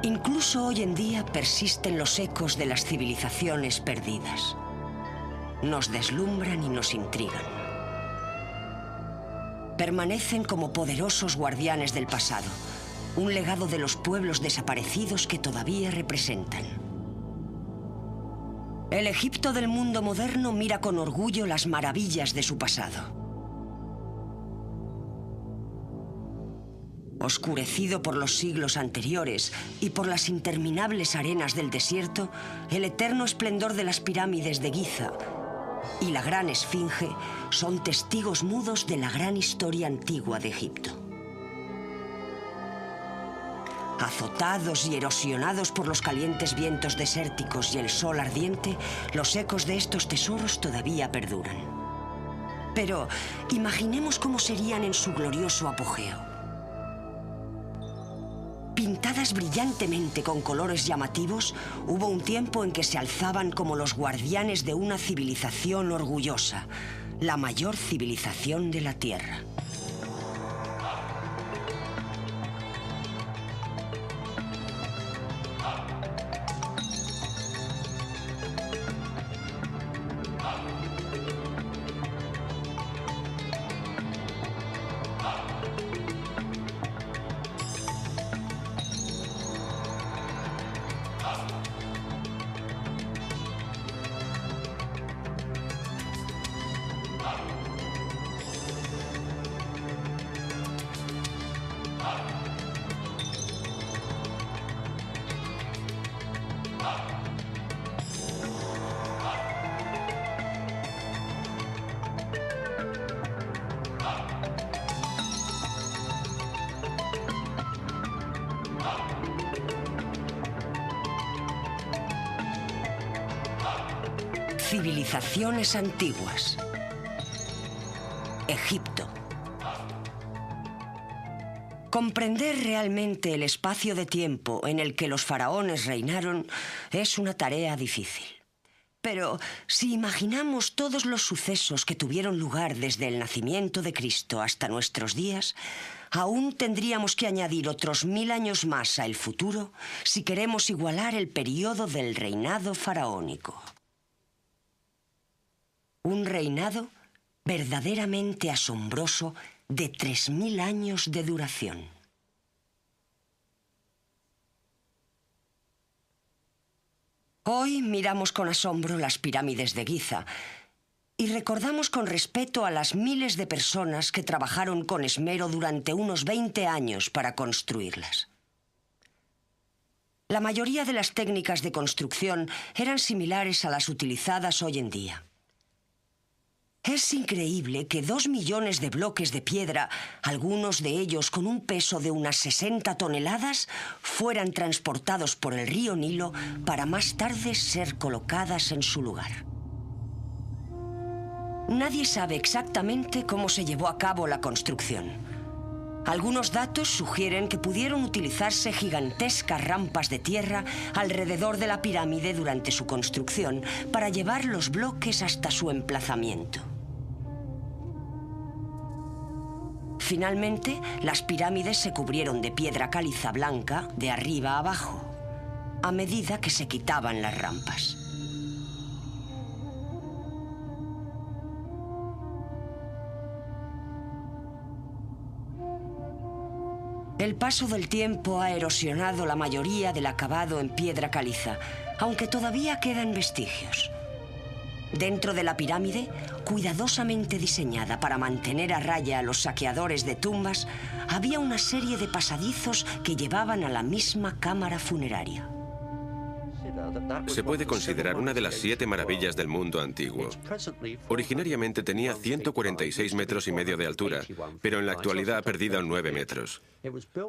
Incluso hoy en día persisten los ecos de las civilizaciones perdidas. Nos deslumbran y nos intrigan. Permanecen como poderosos guardianes del pasado, un legado de los pueblos desaparecidos que todavía representan. El Egipto del mundo moderno mira con orgullo las maravillas de su pasado. Oscurecido por los siglos anteriores y por las interminables arenas del desierto, el eterno esplendor de las pirámides de Giza y la gran esfinge son testigos mudos de la gran historia antigua de Egipto. Azotados y erosionados por los calientes vientos desérticos y el sol ardiente, los ecos de estos tesoros todavía perduran. Pero imaginemos cómo serían en su glorioso apogeo. Pintadas brillantemente con colores llamativos, hubo un tiempo en que se alzaban como los guardianes de una civilización orgullosa, la mayor civilización de la Tierra. Civilizaciones antiguas. Egipto. Comprender realmente el espacio de tiempo en el que los faraones reinaron es una tarea difícil. Pero si imaginamos todos los sucesos que tuvieron lugar desde el nacimiento de Cristo hasta nuestros días, aún tendríamos que añadir otros 1000 años más al futuro si queremos igualar el periodo del reinado faraónico. Un reinado verdaderamente asombroso de 3000 años de duración. Hoy miramos con asombro las pirámides de Giza y recordamos con respeto a las miles de personas que trabajaron con esmero durante unos 20 años para construirlas. La mayoría de las técnicas de construcción eran similares a las utilizadas hoy en día. Es increíble que 2 millones de bloques de piedra, algunos de ellos con un peso de unas 60 toneladas, fueran transportados por el río Nilo para más tarde ser colocadas en su lugar. Nadie sabe exactamente cómo se llevó a cabo la construcción. Algunos datos sugieren que pudieron utilizarse gigantescas rampas de tierra alrededor de la pirámide durante su construcción para llevar los bloques hasta su emplazamiento. Finalmente, las pirámides se cubrieron de piedra caliza blanca de arriba a abajo, a medida que se quitaban las rampas. El paso del tiempo ha erosionado la mayoría del acabado en piedra caliza, aunque todavía quedan vestigios. Dentro de la pirámide, cuidadosamente diseñada para mantener a raya a los saqueadores de tumbas, había una serie de pasadizos que llevaban a la misma cámara funeraria. Se puede considerar una de las 7 maravillas del mundo antiguo. Originariamente tenía 146 metros y medio de altura, pero en la actualidad ha perdido 9 metros.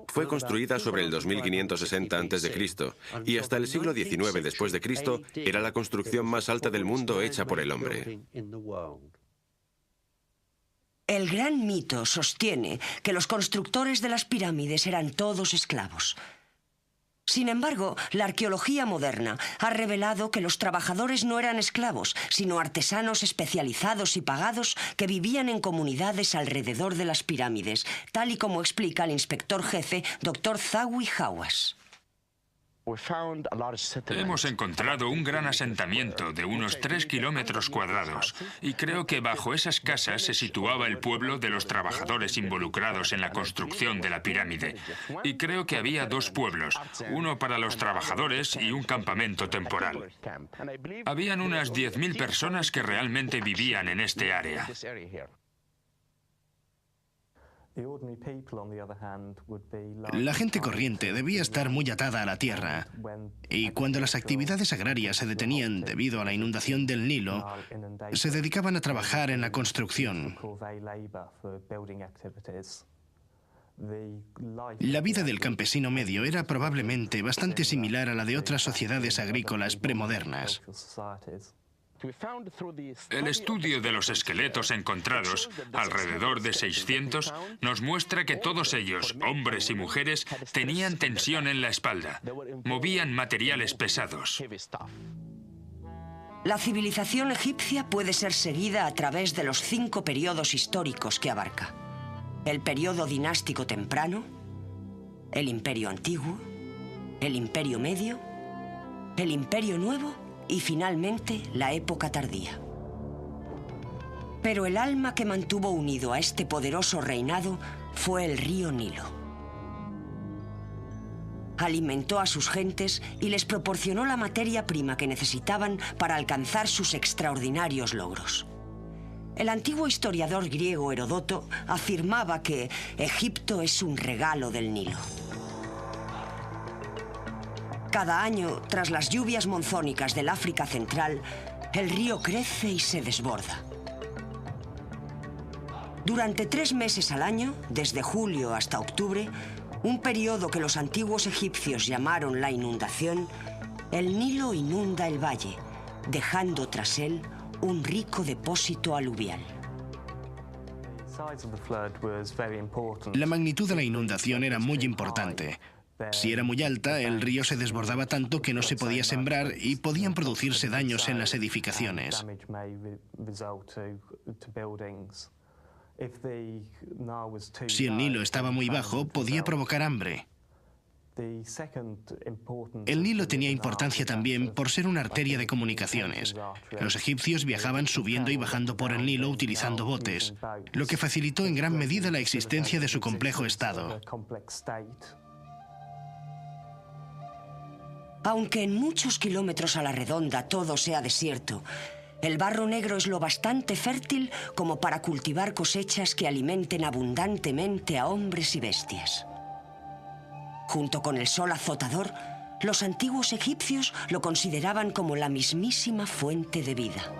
Fue construida sobre el 2560 a.C. y hasta el siglo XIX después de Cristo era la construcción más alta del mundo hecha por el hombre. El gran mito sostiene que los constructores de las pirámides eran todos esclavos. Sin embargo, la arqueología moderna ha revelado que los trabajadores no eran esclavos, sino artesanos especializados y pagados que vivían en comunidades alrededor de las pirámides, tal y como explica el inspector jefe, Dr. Zawi Hawass. Hemos encontrado un gran asentamiento de unos 3 kilómetros cuadrados y creo que bajo esas casas se situaba el pueblo de los trabajadores involucrados en la construcción de la pirámide. Y creo que había 2 pueblos, uno para los trabajadores y un campamento temporal. Habían unas 10.000 personas que realmente vivían en este área. La gente corriente debía estar muy atada a la tierra, y cuando las actividades agrarias se detenían debido a la inundación del Nilo, se dedicaban a trabajar en la construcción. La vida del campesino medio era probablemente bastante similar a la de otras sociedades agrícolas premodernas. El estudio de los esqueletos encontrados, alrededor de 600, nos muestra que todos ellos, hombres y mujeres, tenían tensión en la espalda, movían materiales pesados. La civilización egipcia puede ser seguida a través de los 5 periodos históricos que abarca: el periodo dinástico temprano, el imperio antiguo, el imperio medio, el imperio nuevo y finalmente la época tardía. Pero el alma que mantuvo unido a este poderoso reinado fue el río Nilo. Alimentó a sus gentes y les proporcionó la materia prima que necesitaban para alcanzar sus extraordinarios logros. El antiguo historiador griego Heródoto afirmaba que Egipto es un regalo del Nilo. Cada año, tras las lluvias monzónicas del África Central, el río crece y se desborda. Durante 3 meses al año, desde julio hasta octubre, un periodo que los antiguos egipcios llamaron la inundación, el Nilo inunda el valle, dejando tras él un rico depósito aluvial. La magnitud de la inundación era muy importante. Si era muy alta, el río se desbordaba tanto que no se podía sembrar y podían producirse daños en las edificaciones. Si el Nilo estaba muy bajo, podía provocar hambre. El Nilo tenía importancia también por ser una arteria de comunicaciones. Los egipcios viajaban subiendo y bajando por el Nilo utilizando botes, lo que facilitó en gran medida la existencia de su complejo estado. Aunque en muchos kilómetros a la redonda todo sea desierto, el barro negro es lo bastante fértil como para cultivar cosechas que alimenten abundantemente a hombres y bestias. Junto con el sol azotador, los antiguos egipcios lo consideraban como la mismísima fuente de vida.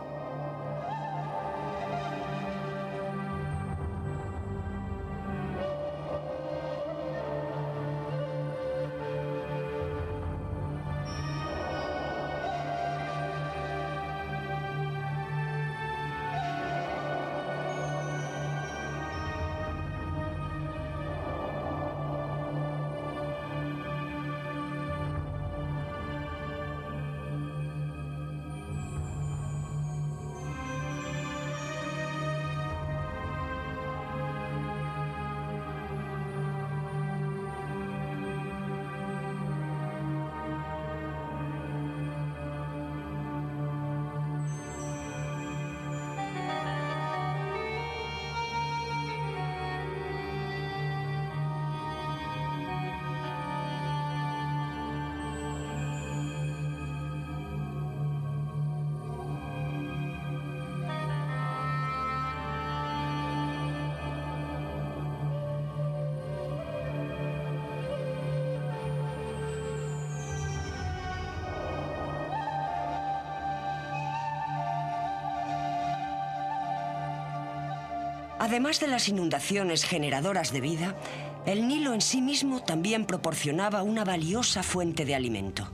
Además de las inundaciones generadoras de vida, el Nilo en sí mismo también proporcionaba una valiosa fuente de alimento.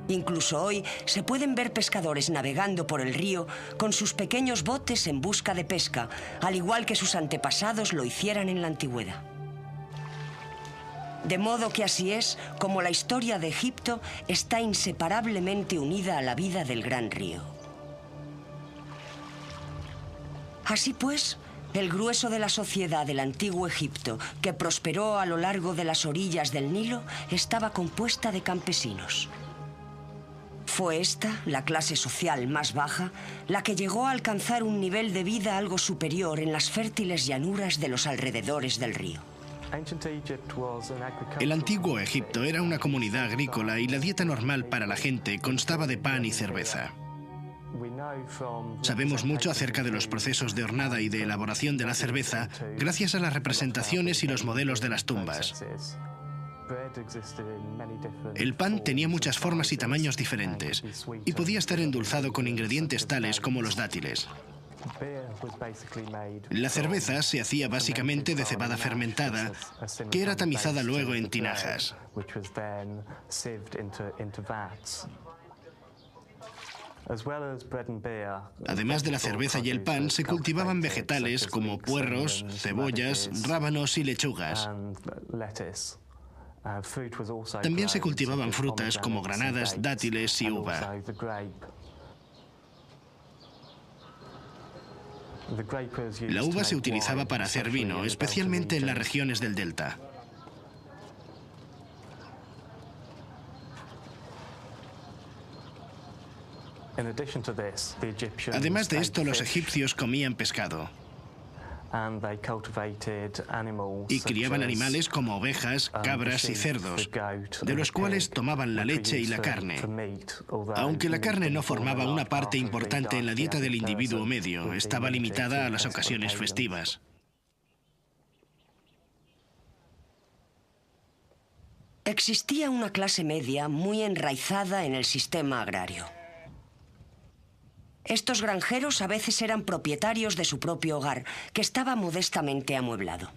Incluso hoy se pueden ver pescadores navegando por el río con sus pequeños botes en busca de pesca, al igual que sus antepasados lo hicieran en la antigüedad. De modo que así es como la historia de Egipto está inseparablemente unida a la vida del gran río. Así pues, el grueso de la sociedad del antiguo Egipto, que prosperó a lo largo de las orillas del Nilo, estaba compuesta de campesinos. Fue esta, la clase social más baja, la que llegó a alcanzar un nivel de vida algo superior en las fértiles llanuras de los alrededores del río. El antiguo Egipto era una comunidad agrícola y la dieta normal para la gente constaba de pan y cerveza. Sabemos mucho acerca de los procesos de hornada y de elaboración de la cerveza gracias a las representaciones y los modelos de las tumbas. El pan tenía muchas formas y tamaños diferentes y podía estar endulzado con ingredientes tales como los dátiles. La cerveza se hacía básicamente de cebada fermentada, que era tamizada luego en tinajas. Además de la cerveza y el pan, se cultivaban vegetales como puerros, cebollas, rábanos y lechugas. También se cultivaban frutas como granadas, dátiles y uva. La uva se utilizaba para hacer vino, especialmente en las regiones del delta. Además de esto, los egipcios comían pescado y criaban animales como ovejas, cabras y cerdos, de los cuales tomaban la leche y la carne. Aunque la carne no formaba una parte importante en la dieta del individuo medio, estaba limitada a las ocasiones festivas. Existía una clase media muy enraizada en el sistema agrario. Estos granjeros a veces eran propietarios de su propio hogar, que estaba modestamente amueblado.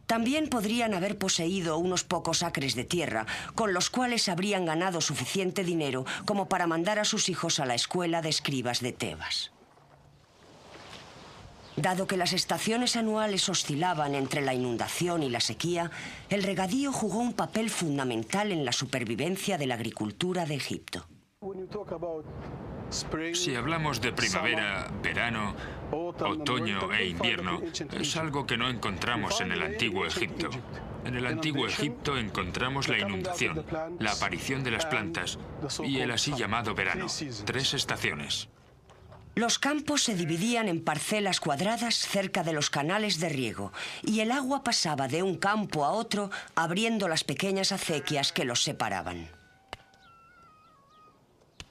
También podrían haber poseído unos pocos acres de tierra, con los cuales habrían ganado suficiente dinero como para mandar a sus hijos a la escuela de escribas de Tebas. Dado que las estaciones anuales oscilaban entre la inundación y la sequía, el regadío jugó un papel fundamental en la supervivencia de la agricultura de Egipto. Si hablamos de primavera, verano, otoño e invierno, es algo que no encontramos en el antiguo Egipto. En el antiguo Egipto encontramos la inundación, la aparición de las plantas y el así llamado verano, 3 estaciones. Los campos se dividían en parcelas cuadradas cerca de los canales de riego y el agua pasaba de un campo a otro abriendo las pequeñas acequias que los separaban.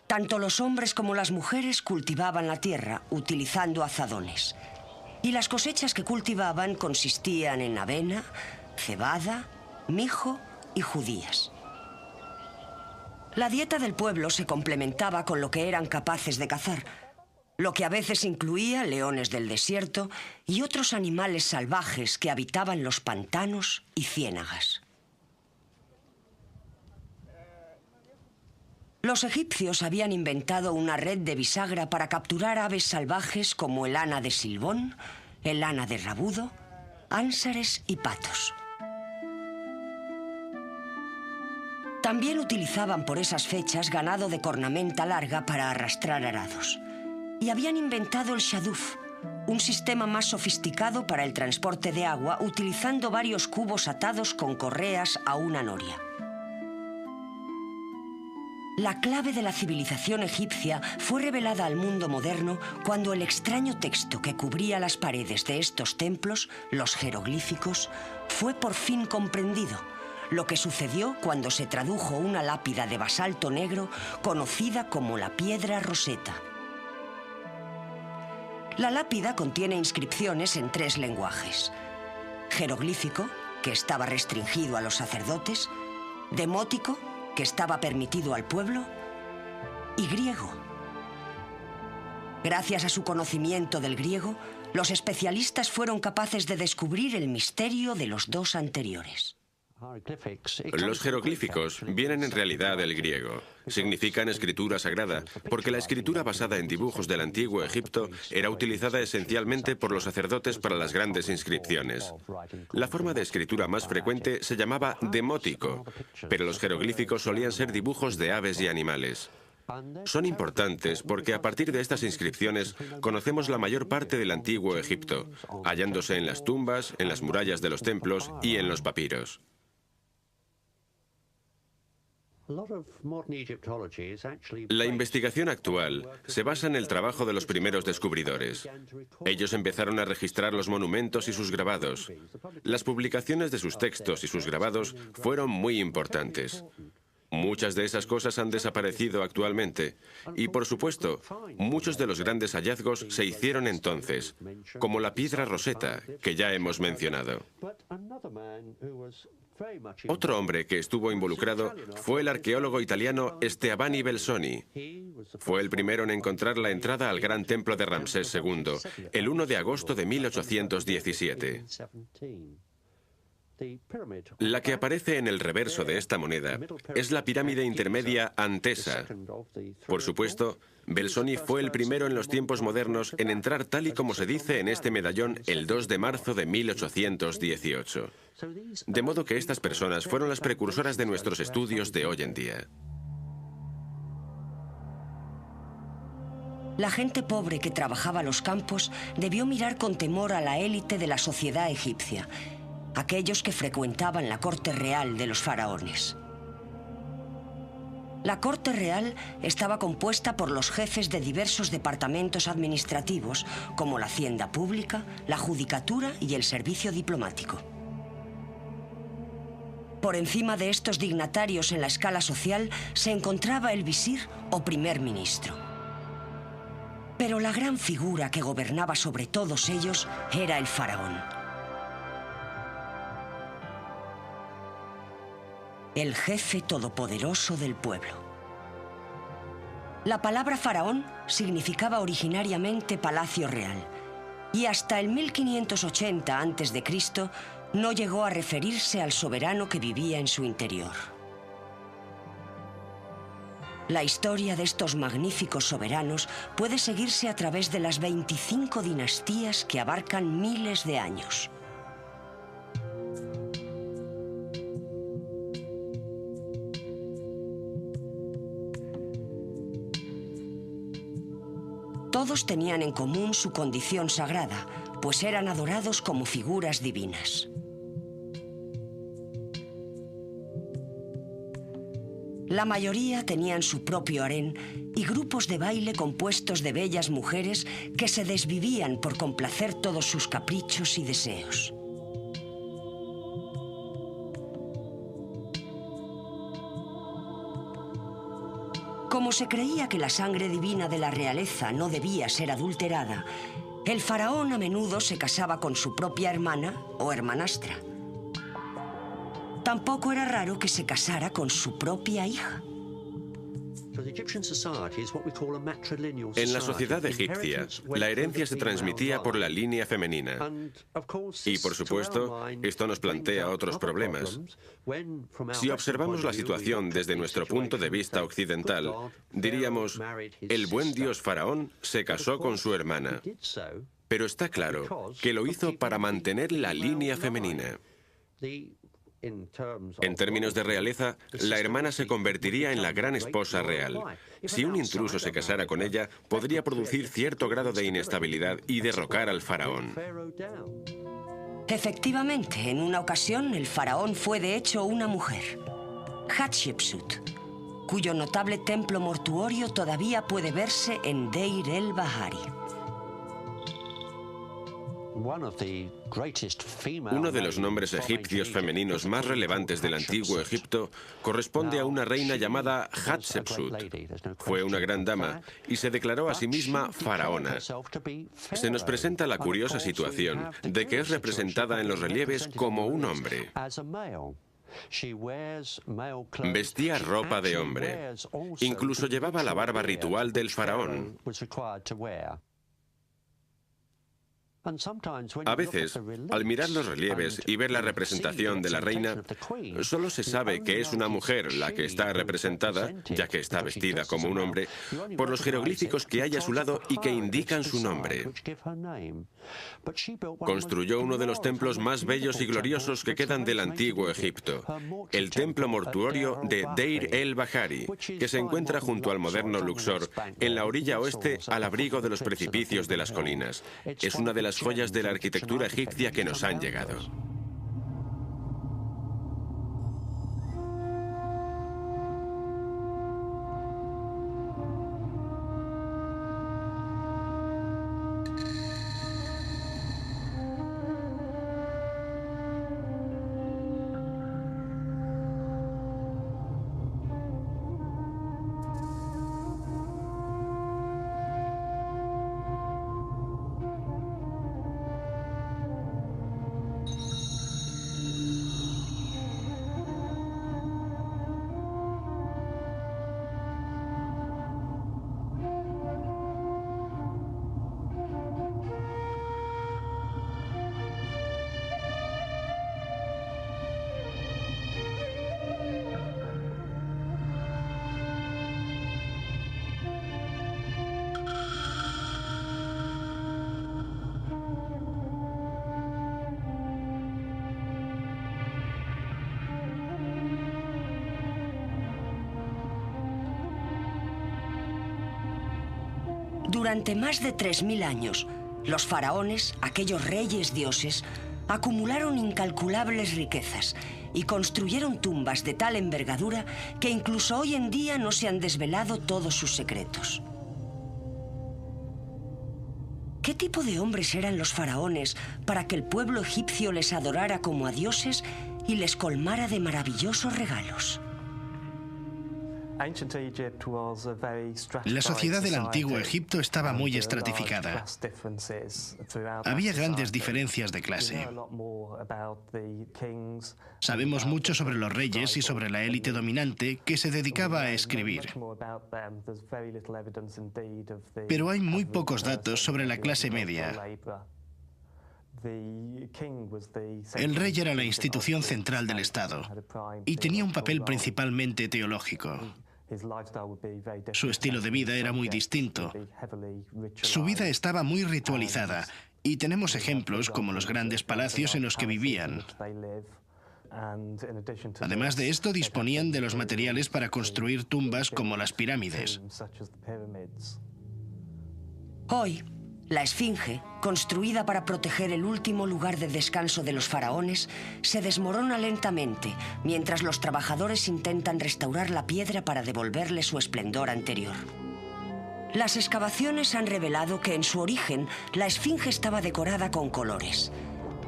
Tanto los hombres como las mujeres cultivaban la tierra utilizando azadones. Y las cosechas que cultivaban consistían en avena, cebada, mijo y judías. La dieta del pueblo se complementaba con lo que eran capaces de cazar, lo que a veces incluía leones del desierto y otros animales salvajes que habitaban los pantanos y ciénagas. Los egipcios habían inventado una red de bisagra para capturar aves salvajes como el ana de Silbón, el ana de Rabudo, ánsares y patos. También utilizaban por esas fechas ganado de cornamenta larga para arrastrar arados. Y habían inventado el shaduf, un sistema más sofisticado para el transporte de agua utilizando varios cubos atados con correas a una noria. La clave de la civilización egipcia fue revelada al mundo moderno cuando el extraño texto que cubría las paredes de estos templos, los jeroglíficos, fue por fin comprendido, lo que sucedió cuando se tradujo una lápida de basalto negro conocida como la piedra Rosetta. La lápida contiene inscripciones en 3 lenguajes: jeroglífico, que estaba restringido a los sacerdotes, demótico, que estaba permitido al pueblo, y griego. Gracias a su conocimiento del griego, Los especialistas fueron capaces de descubrir el misterio de los dos anteriores. Los jeroglíficos vienen en realidad del griego. Significan escritura sagrada, porque la escritura basada en dibujos del antiguo Egipto era utilizada esencialmente por los sacerdotes para las grandes inscripciones. La forma de escritura más frecuente se llamaba demótico, pero los jeroglíficos solían ser dibujos de aves y animales. Son importantes porque a partir de estas inscripciones conocemos la mayor parte del antiguo Egipto, hallándose en las tumbas, en las murallas de los templos y en los papiros. La investigación actual se basa en el trabajo de los primeros descubridores. Ellos empezaron a registrar los monumentos y sus grabados. Las publicaciones de sus textos y sus grabados fueron muy importantes. Muchas de esas cosas han desaparecido actualmente. Y, por supuesto, muchos de los grandes hallazgos se hicieron entonces, como la piedra Rosetta, que ya hemos mencionado. Otro hombre que estuvo involucrado fue el arqueólogo italiano Steabani Belzoni. Fue el primero en encontrar la entrada al gran templo de Ramsés II, el 1 de agosto de 1817. La que aparece en el reverso de esta moneda es la pirámide intermedia Antesa. Por supuesto, Belzoni fue el primero en los tiempos modernos en entrar tal y como se dice en este medallón el 2 de marzo de 1818. De modo que estas personas fueron las precursoras de nuestros estudios de hoy en día. La gente pobre que trabajaba los campos debió mirar con temor a la élite de la sociedad egipcia, aquellos que frecuentaban la corte real de los faraones. La corte real estaba compuesta por los jefes de diversos departamentos administrativos, como la hacienda pública, la judicatura y el servicio diplomático. Por encima de estos dignatarios en la escala social se encontraba el visir o primer ministro. Pero la gran figura que gobernaba sobre todos ellos era el faraón. El jefe todopoderoso del pueblo. La palabra faraón significaba originariamente palacio real, y hasta el 1580 a.C. no llegó a referirse al soberano que vivía en su interior. La historia de estos magníficos soberanos puede seguirse a través de las 25 dinastías que abarcan miles de años. Todos tenían en común su condición sagrada, pues eran adorados como figuras divinas. La mayoría tenían su propio harén y grupos de baile compuestos de bellas mujeres que se desvivían por complacer todos sus caprichos y deseos. Como se creía que la sangre divina de la realeza no debía ser adulterada, el faraón a menudo se casaba con su propia hermana o hermanastra. Tampoco era raro que se casara con su propia hija. En la sociedad egipcia, la herencia se transmitía por la línea femenina. Y, por supuesto, esto nos plantea otros problemas. Si observamos la situación desde nuestro punto de vista occidental, diríamos, el buen dios faraón se casó con su hermana. Pero está claro que lo hizo para mantener la línea femenina. En términos de realeza, la hermana se convertiría en la gran esposa real. Si un intruso se casara con ella, podría producir cierto grado de inestabilidad y derrocar al faraón. Efectivamente, en una ocasión el faraón fue de hecho una mujer, Hatshepsut, cuyo notable templo mortuorio todavía puede verse en Deir el-Bahari. Uno de los nombres egipcios femeninos más relevantes del antiguo Egipto corresponde a una reina llamada Hatshepsut. Fue una gran dama y se declaró a sí misma faraona. Se nos presenta la curiosa situación de que es representada en los relieves como un hombre. Vestía ropa de hombre. Incluso llevaba la barba ritual del faraón. A veces, al mirar los relieves y ver la representación de la reina, solo se sabe que es una mujer la que está representada, ya que está vestida como un hombre, por los jeroglíficos que hay a su lado y que indican su nombre. Construyó uno de los templos más bellos y gloriosos que quedan del antiguo Egipto, el templo mortuorio de Deir el-Bahari, que se encuentra junto al moderno Luxor, en la orilla oeste al abrigo de los precipicios de las colinas. Es una de las joyas de la arquitectura egipcia que nos han llegado. Durante más de 3000 años, los faraones, aquellos reyes dioses, acumularon incalculables riquezas y construyeron tumbas de tal envergadura que incluso hoy en día no se han desvelado todos sus secretos. ¿Qué tipo de hombres eran los faraones para que el pueblo egipcio les adorara como a dioses y les colmara de maravillosos regalos? La sociedad del antiguo Egipto estaba muy estratificada. Había grandes diferencias de clase. Sabemos mucho sobre los reyes y sobre la élite dominante que se dedicaba a escribir. Pero hay muy pocos datos sobre la clase media. El rey era la institución central del Estado y tenía un papel principalmente teológico. Su estilo de vida era muy distinto. Su vida estaba muy ritualizada y tenemos ejemplos como los grandes palacios en los que vivían. Además de esto, disponían de los materiales para construir tumbas como las pirámides. Hoy, la Esfinge, construida para proteger el último lugar de descanso de los faraones, se desmorona lentamente mientras los trabajadores intentan restaurar la piedra para devolverle su esplendor anterior. Las excavaciones han revelado que en su origen la Esfinge estaba decorada con colores.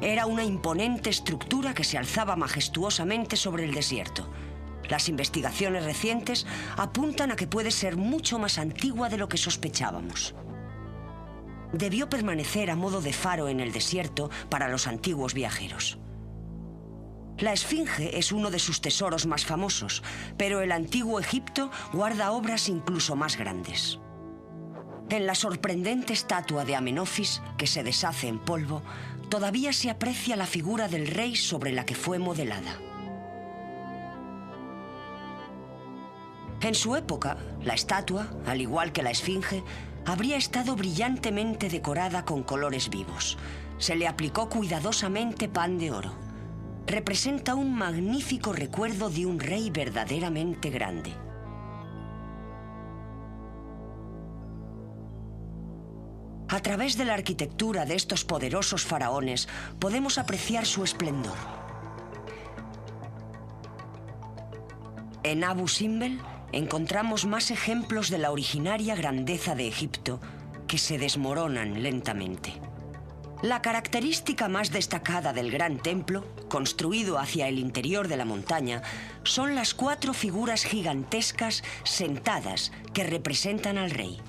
Era una imponente estructura que se alzaba majestuosamente sobre el desierto. Las investigaciones recientes apuntan a que puede ser mucho más antigua de lo que sospechábamos. Debió permanecer a modo de faro en el desierto para los antiguos viajeros. La Esfinge es uno de sus tesoros más famosos, pero el antiguo Egipto guarda obras incluso más grandes. En la sorprendente estatua de Amenofis, que se deshace en polvo, todavía se aprecia la figura del rey sobre la que fue modelada. En su época, la estatua, al igual que la Esfinge, habría estado brillantemente decorada con colores vivos. Se le aplicó cuidadosamente pan de oro. Representa un magnífico recuerdo de un rey verdaderamente grande. A través de la arquitectura de estos poderosos faraones podemos apreciar su esplendor. En Abu Simbel encontramos más ejemplos de la originaria grandeza de Egipto que se desmoronan lentamente. La característica más destacada del gran templo, construido hacia el interior de la montaña, son las 4 figuras gigantescas sentadas que representan al rey.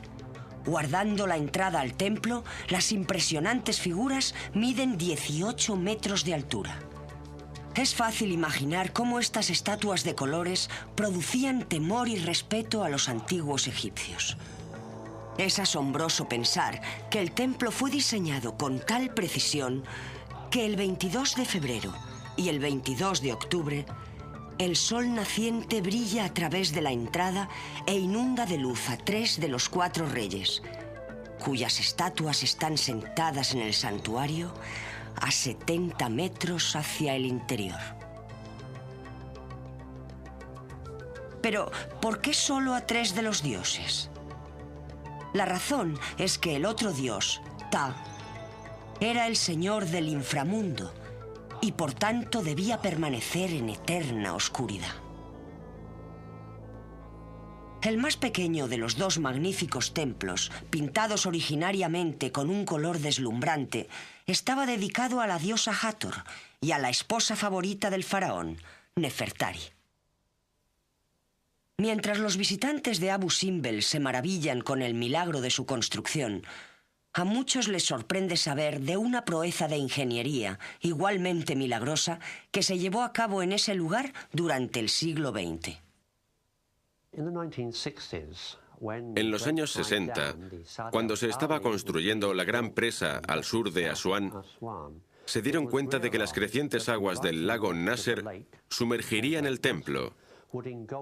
Guardando la entrada al templo, las impresionantes figuras miden 18 metros de altura. Es fácil imaginar cómo estas estatuas de colores producían temor y respeto a los antiguos egipcios. Es asombroso pensar que el templo fue diseñado con tal precisión que el 22 de febrero y el 22 de octubre el sol naciente brilla a través de la entrada e inunda de luz a 3 de los 4 reyes, cuyas estatuas están sentadas en el santuario a 70 metros hacia el interior. Pero, ¿por qué solo a 3 de los dioses? La razón es que el otro dios, Ta, era el señor del inframundo y por tanto debía permanecer en eterna oscuridad. El más pequeño de los 2 magníficos templos, pintados originariamente con un color deslumbrante, estaba dedicado a la diosa Hathor y a la esposa favorita del faraón, Nefertari. Mientras los visitantes de Abu Simbel se maravillan con el milagro de su construcción, a muchos les sorprende saber de una proeza de ingeniería igualmente milagrosa que se llevó a cabo en ese lugar durante el siglo XX. En los años 60, cuando se estaba construyendo la gran presa al sur de Asuán, se dieron cuenta de que las crecientes aguas del lago Nasser sumergirían el templo,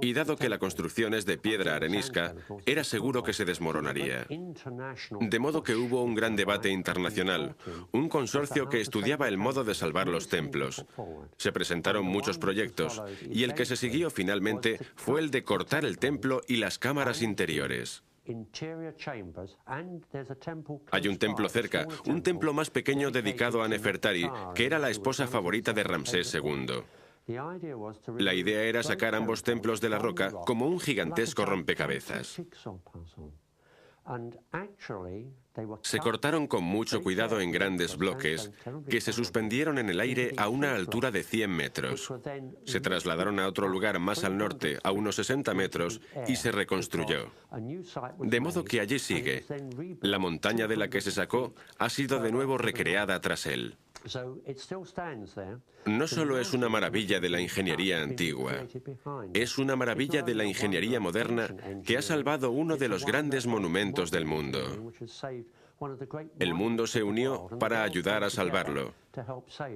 y dado que la construcción es de piedra arenisca, era seguro que se desmoronaría. De modo que hubo un gran debate internacional, un consorcio que estudiaba el modo de salvar los templos. Se presentaron muchos proyectos, y el que se siguió finalmente fue el de cortar el templo y las cámaras interiores. Hay un templo cerca, un templo más pequeño dedicado a Nefertari, que era la esposa favorita de Ramsés II. La idea era sacar ambos templos de la roca como un gigantesco rompecabezas. Se cortaron con mucho cuidado en grandes bloques que se suspendieron en el aire a una altura de 100 metros. Se trasladaron a otro lugar más al norte, a unos 60 metros, y se reconstruyó. De modo que allí sigue. La montaña de la que se sacó ha sido de nuevo recreada tras él. No solo es una maravilla de la ingeniería antigua, es una maravilla de la ingeniería moderna que ha salvado uno de los grandes monumentos del mundo. El mundo se unió para ayudar a salvarlo.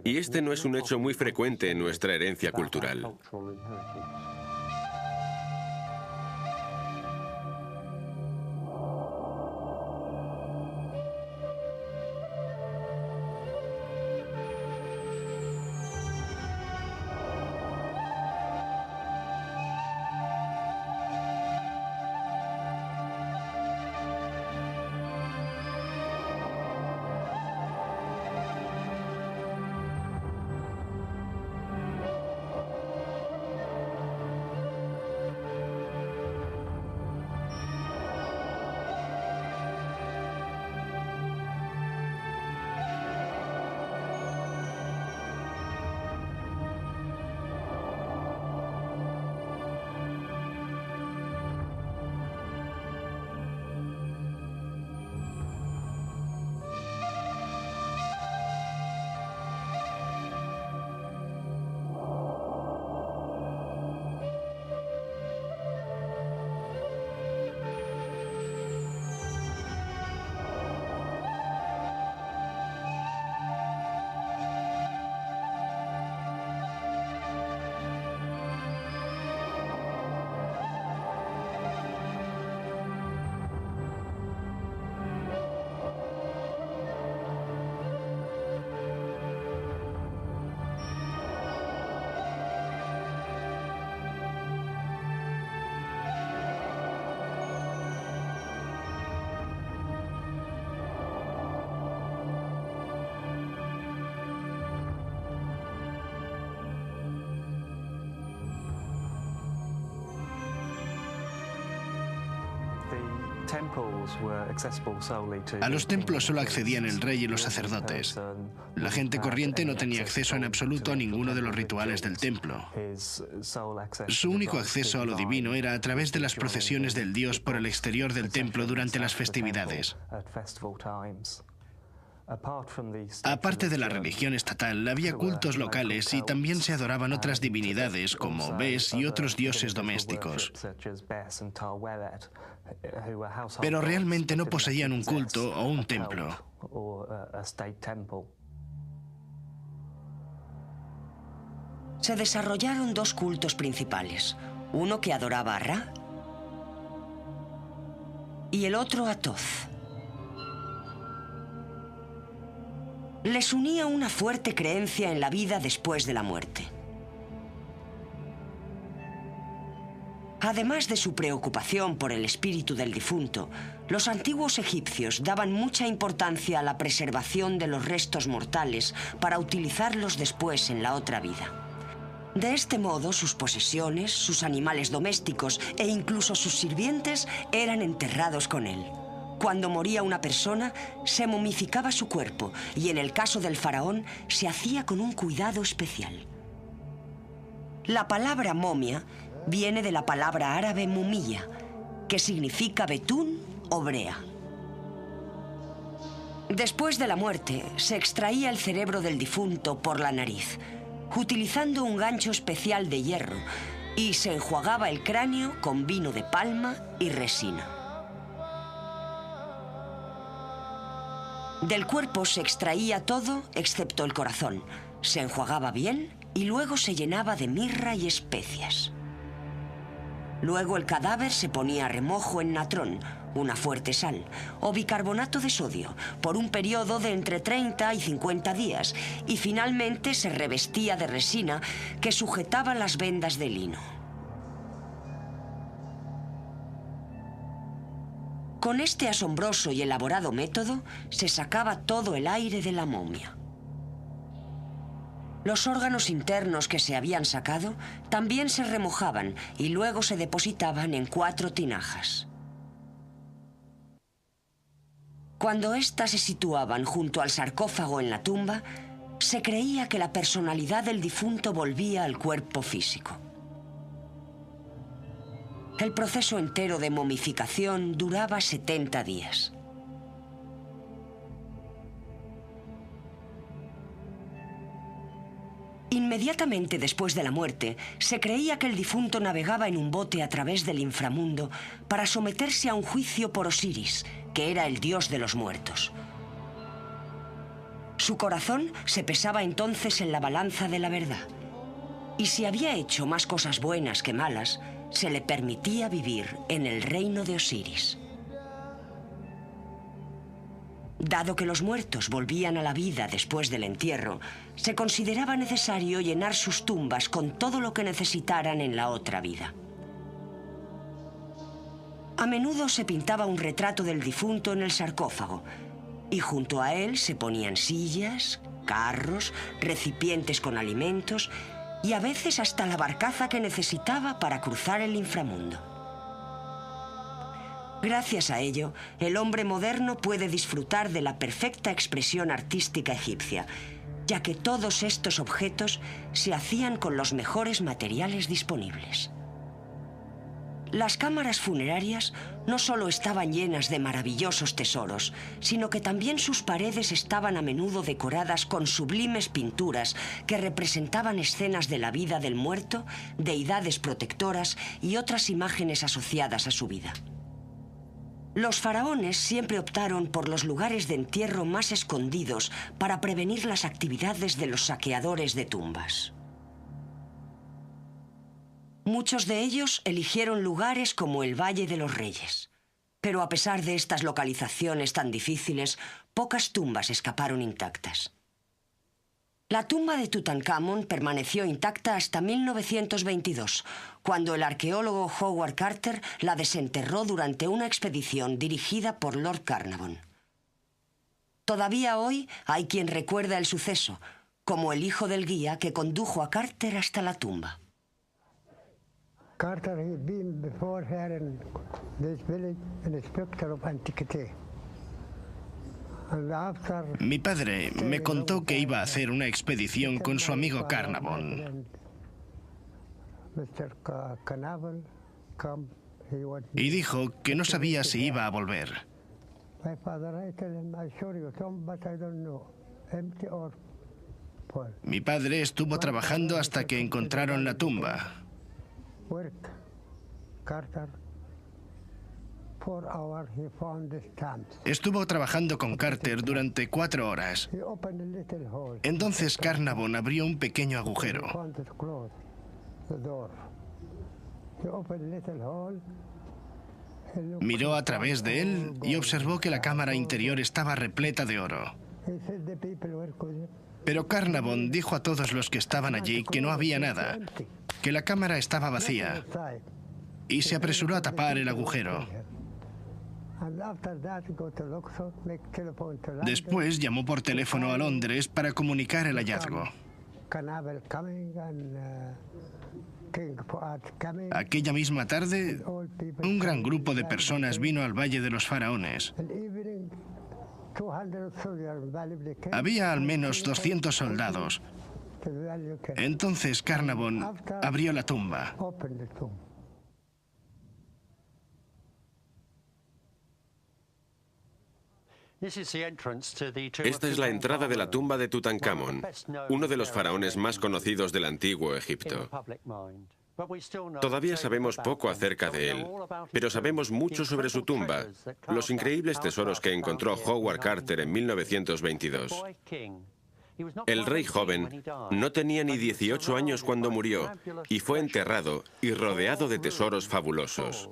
Y este no es un hecho muy frecuente en nuestra herencia cultural. A los templos solo accedían el rey y los sacerdotes. La gente corriente no tenía acceso en absoluto a ninguno de los rituales del templo. Su único acceso a lo divino era a través de las procesiones del dios por el exterior del templo durante las festividades. Aparte de la religión estatal, había cultos locales y también se adoraban otras divinidades como Bes y otros dioses domésticos. Pero realmente no poseían un culto o un templo. Se desarrollaron dos cultos principales, uno que adoraba a Ra y el otro a Thoth. Les unía una fuerte creencia en la vida después de la muerte. Además de su preocupación por el espíritu del difunto, los antiguos egipcios daban mucha importancia a la preservación de los restos mortales para utilizarlos después en la otra vida. De este modo, sus posesiones, sus animales domésticos e incluso sus sirvientes eran enterrados con él. Cuando moría una persona, se momificaba su cuerpo y en el caso del faraón se hacía con un cuidado especial. La palabra momia viene de la palabra árabe mumilla, que significa betún o brea. Después de la muerte, se extraía el cerebro del difunto por la nariz, utilizando un gancho especial de hierro, y se enjuagaba el cráneo con vino de palma y resina. Del cuerpo se extraía todo excepto el corazón. Se enjuagaba bien y luego se llenaba de mirra y especias. Luego el cadáver se ponía a remojo en natrón, una fuerte sal, o bicarbonato de sodio, por un periodo de entre 30 y 50 días, y finalmente se revestía de resina que sujetaba las vendas de lino. Con este asombroso y elaborado método, se sacaba todo el aire de la momia. Los órganos internos que se habían sacado también se remojaban y luego se depositaban en 4 tinajas. Cuando éstas se situaban junto al sarcófago en la tumba, se creía que la personalidad del difunto volvía al cuerpo físico. El proceso entero de momificación duraba 70 días. Inmediatamente después de la muerte, se creía que el difunto navegaba en un bote a través del inframundo para someterse a un juicio por Osiris, que era el dios de los muertos. Su corazón se pesaba entonces en la balanza de la verdad, y si había hecho más cosas buenas que malas, se le permitía vivir en el reino de Osiris. Dado que los muertos volvían a la vida después del entierro, se consideraba necesario llenar sus tumbas con todo lo que necesitaran en la otra vida. A menudo se pintaba un retrato del difunto en el sarcófago, y junto a él se ponían sillas, carros, recipientes con alimentos y a veces hasta la barcaza que necesitaba para cruzar el inframundo. Gracias a ello, el hombre moderno puede disfrutar de la perfecta expresión artística egipcia, ya que todos estos objetos se hacían con los mejores materiales disponibles. Las cámaras funerarias no solo estaban llenas de maravillosos tesoros, sino que también sus paredes estaban a menudo decoradas con sublimes pinturas que representaban escenas de la vida del muerto, deidades protectoras y otras imágenes asociadas a su vida. Los faraones siempre optaron por los lugares de entierro más escondidos para prevenir las actividades de los saqueadores de tumbas. Muchos de ellos eligieron lugares como el Valle de los Reyes. Pero a pesar de estas localizaciones tan difíciles, pocas tumbas escaparon intactas. La tumba de Tutankamón permaneció intacta hasta 1922, cuando el arqueólogo Howard Carter la desenterró durante una expedición dirigida por Lord Carnarvon. Todavía hoy hay quien recuerda el suceso, como el hijo del guía que condujo a Carter hasta la tumba. Carter had been before here in this village an inspector of antiquity. Mi padre me contó que iba a hacer una expedición con su amigo Carnarvon. Y dijo que no sabía si iba a volver. My father, I tell him, I show you some, but I don't know, empty or full. Mi padre estuvo trabajando hasta que encontraron la tumba. Work, Carter, 4 hours, he found the stamps. Estuvo trabajando con Carter durante 4 horas. He opened a little hole. Entonces Carnavon abrió un pequeño agujero. Found it closed, the door. He opened a little hole. He looked. Miró a través de él y observó que la cámara interior estaba repleta de oro. He said the people were good. Pero Carnavon dijo a todos los que estaban allí que no había nada, que la cámara estaba vacía, Outside. y se apresuró a tapar el agujero. And after that, go to Luxor, make telephone to London. Después llamó por teléfono a Londres para comunicar el hallazgo. Canabel coming and King Fuad coming. Aquella misma tarde, All people un gran grupo de personas vino al Valle de los Faraones. and evening 200 soldiers valuably came Había al menos 200 soldados. to the Valley Cave. Entonces Carnavon abrió la tumba. Opened the tomb. Esta es la entrada de la tumba de Tutankamón, uno de los faraones más conocidos del antiguo Egipto. Todavía sabemos poco acerca de él, pero sabemos mucho sobre su tumba, los increíbles tesoros que encontró Howard Carter en 1922. El rey joven no tenía ni 18 años cuando murió y fue enterrado y rodeado de tesoros fabulosos.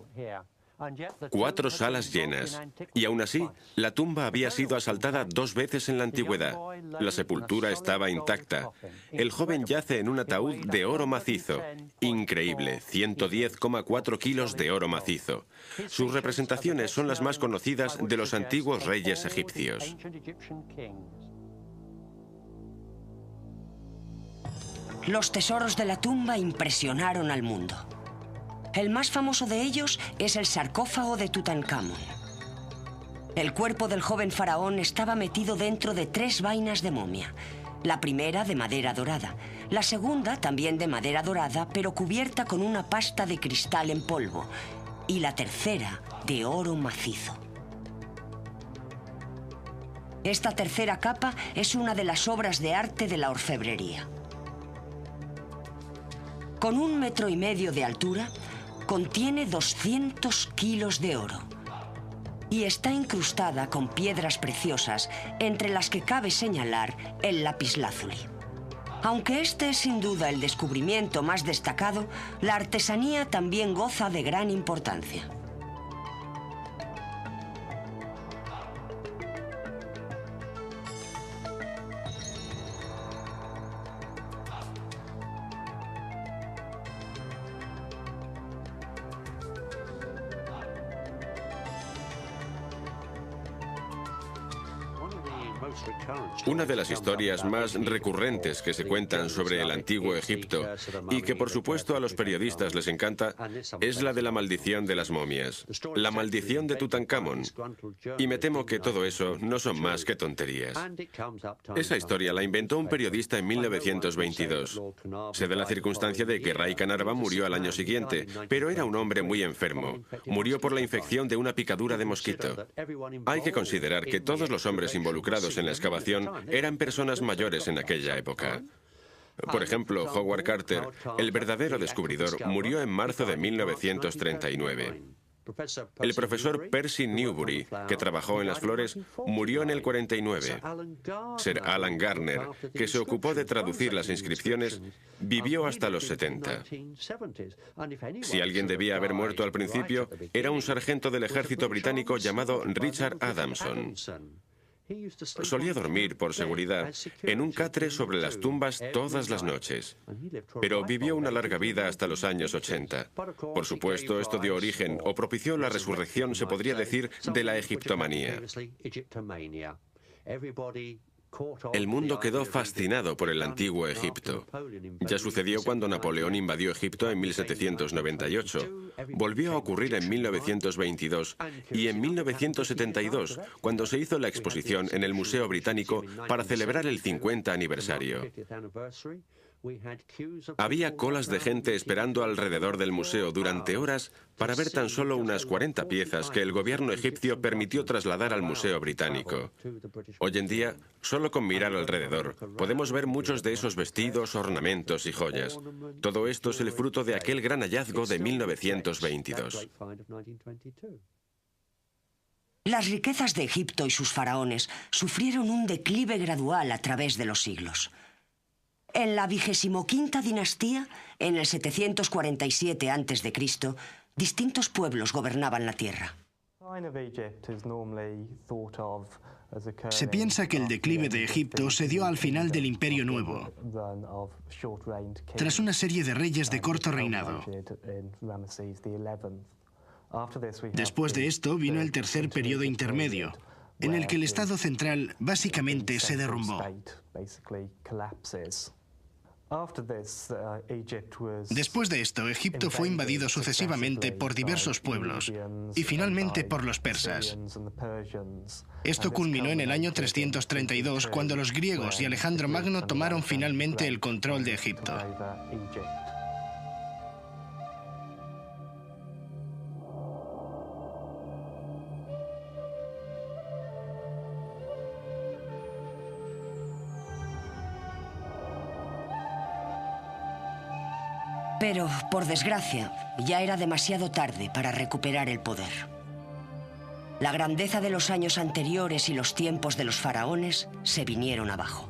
4 salas llenas, y aún así, la tumba había sido asaltada 2 veces en la antigüedad. La sepultura estaba intacta. El joven yace en un ataúd de oro macizo. Increíble, 110,4 kilos de oro macizo. Sus representaciones son las más conocidas de los antiguos reyes egipcios. Los tesoros de la tumba impresionaron al mundo. El más famoso de ellos es el sarcófago de Tutankamón. El cuerpo del joven faraón estaba metido dentro de 3 vainas de momia. La primera de madera dorada, la segunda también de madera dorada, pero cubierta con una pasta de cristal en polvo, y la tercera de oro macizo. Esta tercera capa es una de las obras de arte de la orfebrería. Con 1,5 metros de altura, contiene 200 kilos de oro y está incrustada con piedras preciosas, entre las que cabe señalar el lapislázuli. Aunque este es sin duda el descubrimiento más destacado, la artesanía también goza de gran importancia. Una de las historias más recurrentes que se cuentan sobre el antiguo Egipto y que por supuesto a los periodistas les encanta es la de la maldición de las momias, la maldición de Tutankamón. Y me temo que todo eso no son más que tonterías. Esa historia la inventó un periodista en 1922. Se da la circunstancia de que Ray Canarva murió al año siguiente, pero era un hombre muy enfermo. Murió por la infección de una picadura de mosquito. Hay que considerar que todos los hombres involucrados en la excavación eran personas mayores en aquella época. Por ejemplo, Howard Carter, el verdadero descubridor, murió en marzo de 1939. El profesor Percy Newbury, que trabajó en las flores, murió en el 49. Sir Alan Garner, que se ocupó de traducir las inscripciones, vivió hasta los 70. Si alguien debía haber muerto al principio, era un sargento del ejército británico llamado Richard Adamson. Solía dormir, por seguridad, en un catre sobre las tumbas todas las noches, pero vivió una larga vida hasta los años 80. Por supuesto, esto dio origen, o propició la resurrección, se podría decir, de la egiptomanía. El mundo quedó fascinado por el antiguo Egipto. Ya sucedió cuando Napoleón invadió Egipto en 1798. Volvió a ocurrir en 1922 y en 1972, cuando se hizo la exposición en el Museo Británico para celebrar el 50 aniversario. Había colas de gente esperando alrededor del museo durante horas para ver tan solo unas 40 piezas que el gobierno egipcio permitió trasladar al Museo Británico. Hoy en día, solo con mirar alrededor, podemos ver muchos de esos vestidos, ornamentos y joyas. Todo esto es el fruto de aquel gran hallazgo de 1922. Las riquezas de Egipto y sus faraones sufrieron un declive gradual a través de los siglos. En la 25ª dinastía, en el 747 a.C., distintos pueblos gobernaban la tierra. Se piensa que el declive de Egipto se dio al final del Imperio Nuevo, tras una serie de reyes de corto reinado. Después de esto vino el tercer periodo intermedio, en el que el Estado central básicamente se derrumbó. Después de esto, Egipto fue invadido sucesivamente por diversos pueblos y finalmente por los persas. Esto culminó en el año 332, cuando los griegos y Alejandro Magno tomaron finalmente el control de Egipto. Pero, por desgracia, ya era demasiado tarde para recuperar el poder. La grandeza de los años anteriores y los tiempos de los faraones se vinieron abajo.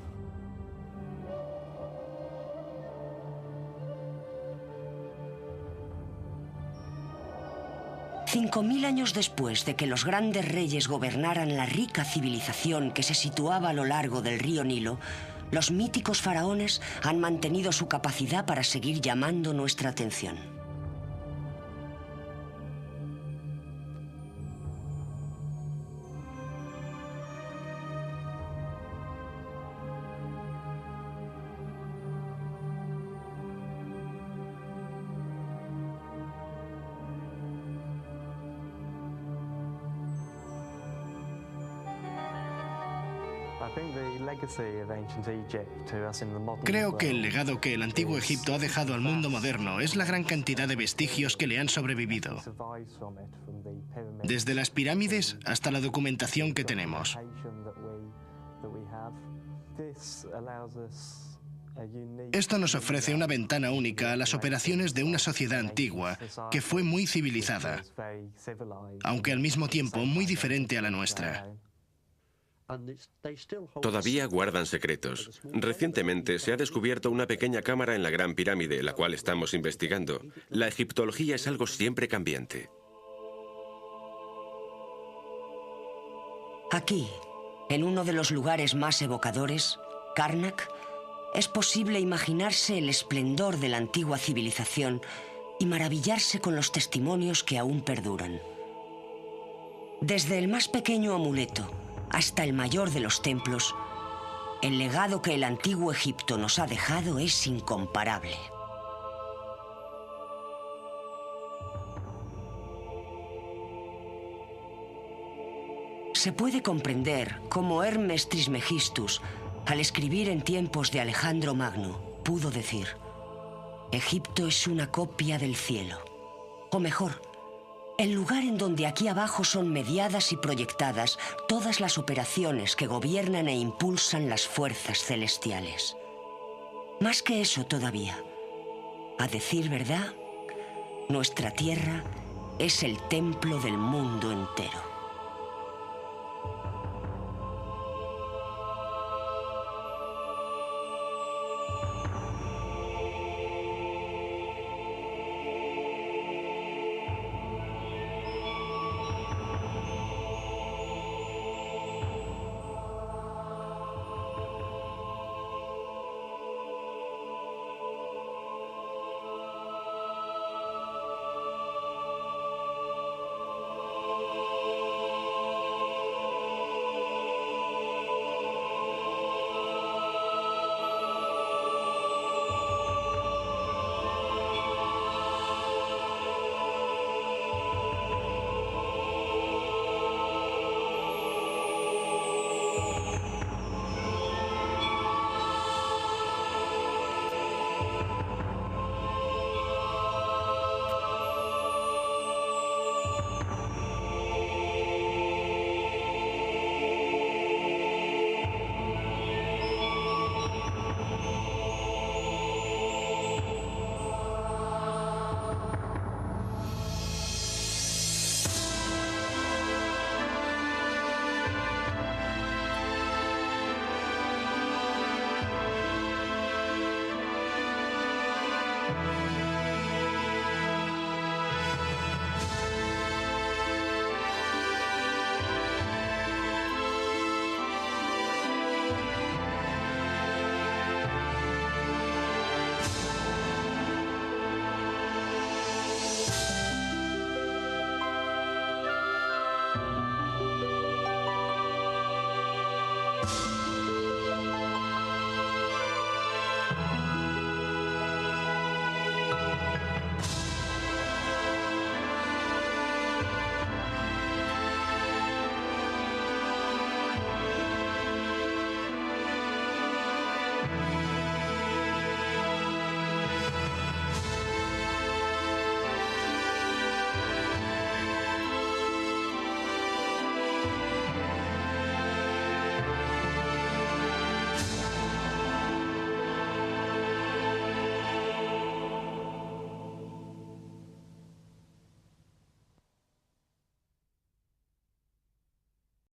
$5000 años después de que los grandes reyes gobernaran la rica civilización que se situaba a lo largo del río Nilo, los míticos faraones han mantenido su capacidad para seguir llamando nuestra atención. Creo que el legado que el antiguo Egipto ha dejado al mundo moderno es la gran cantidad de vestigios que le han sobrevivido. Desde las pirámides hasta la documentación que tenemos. Esto nos ofrece una ventana única a las operaciones de una sociedad antigua que fue muy civilizada, aunque al mismo tiempo muy diferente a la nuestra. Todavía guardan secretos. Recientemente se ha descubierto una pequeña cámara en la Gran Pirámide, la cual estamos investigando. La egiptología es algo siempre cambiante. Aquí, en uno de los lugares más evocadores, Karnak, es posible imaginarse el esplendor de la antigua civilización y maravillarse con los testimonios que aún perduran. Desde el más pequeño amuleto hasta el mayor de los templos, el legado que el antiguo Egipto nos ha dejado es incomparable. Se puede comprender cómo Hermes Trismegistus, al escribir en tiempos de Alejandro Magno, pudo decir: Egipto es una copia del cielo. O mejor, el lugar en donde aquí abajo son mediadas y proyectadas todas las operaciones que gobiernan e impulsan las fuerzas celestiales. Más que eso todavía, a decir verdad, nuestra tierra es el templo del mundo entero.